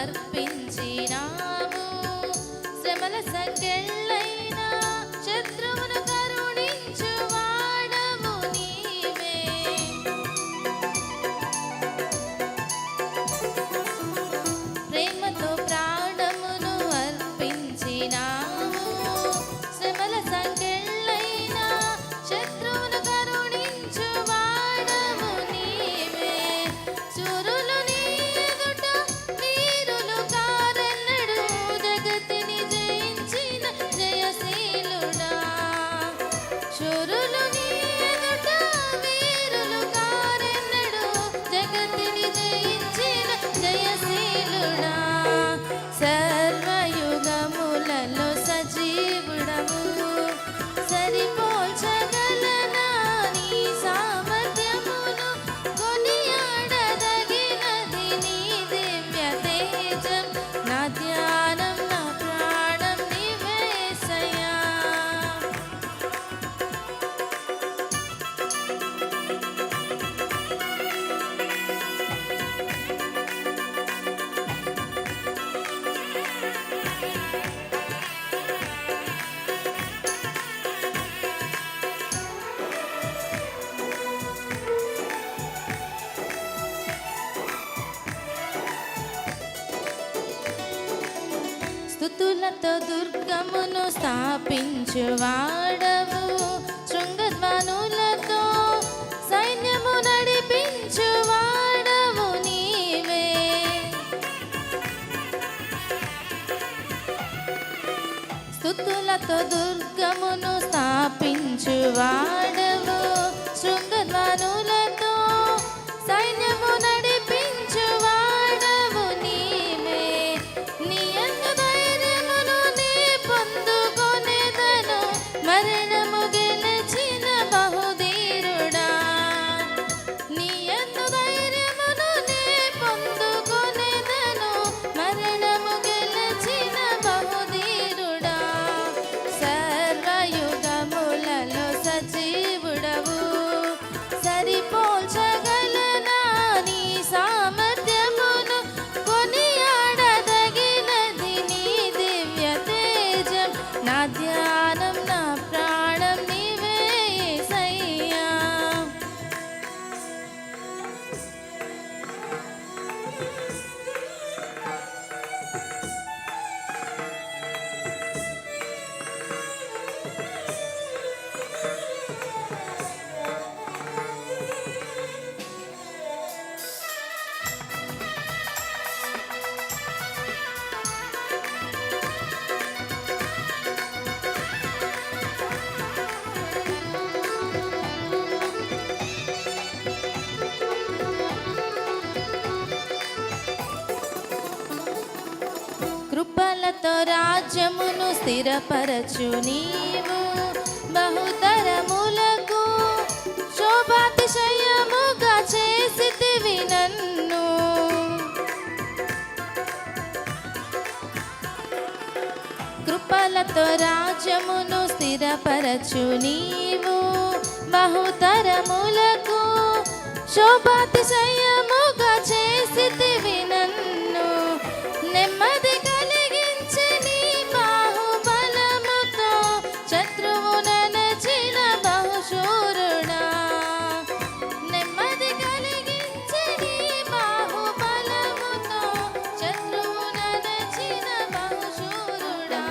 అర్పించినాము. శ్రమల సంకెళ్ళైన శత్రువును కరుణించు వాడవు నీవే. ప్రేమతో ప్రాణమును అర్పించినాము. శ్రమల సంకెళ్ళైన శత్రువును కరుణించు వాడవు నీవే. చూరులు నీ ఎదుట వీరులు కారెన్నడు జగతిని జయించిన జయశీలుడా. చూరులు నీ ఎదుట వీరులు కారెన్నడు జగతిని జయించిన జయశీలుడా. సర్వయుగములలో సజీవుడవు. సరిపోల్చగలనా నీ సామర్థ్యమును. కొనియాడదగినది నీ దివ్య తేజం. నా ధ్యానం నా ప్రాణం నీవేసయ్యా. స్తుతులతో దుర్గమును స్థాపించువాడవు. శృంగధ్వనులతో సైన్యము నడిపించువాడవు నీవే. స్తుతులతో దుర్గమును స్థాపించువాడవు. శృంగధ్వనులతో సైన్యము నడిపించువాడవు నీవే. నీ యందు ధైర్యమును నే పొందుకొనెదను. మరణము గెలిచిన బహుధీరుడా. నీ యందు ధైర్యమును నే పొందుకొనెదను. మరణము గెలిచిన బహుధీరుడా. సర్వయుగములలో సజీవుడవు. సరిపోల్చగలనా నీ సామర్థ్యమును. కొనియాడదగినది నీ దివ్య తేజం. నా ధ్యానం నా ప్రాణం నీవే యేసయ్యా. కృపలతో రాజ్యమును స్థిరపరచు నీవు. బహుతరములకు శోభాతిశయముగా చేసితివి నన్ను. కృపలతో రాజ్యమును స్థిరపరచు నీవు. బహుతరములకు శోభాతిశయముగా చేసితివి నన్ను. నెమ్మది కలిగించి నీ బాహుబలముతో శత్రువుననచిన బహుశూరుడా. నెమ్మది కలిగించి నీ బాహుబలముతో శత్రువుననచిన బహుశూరుడా.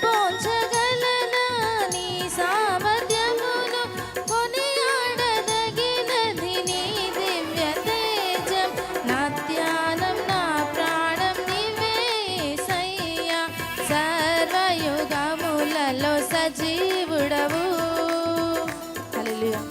పోల్చగలనా నీ సామర్థ్యమును కొనియాడదగినది నీ దివ్య తేజం నా ధ్యానం నా ప్రాణం నీవే యేసయ్యా సర్వయుగములలో సజీవుడవు హల్లెలూయా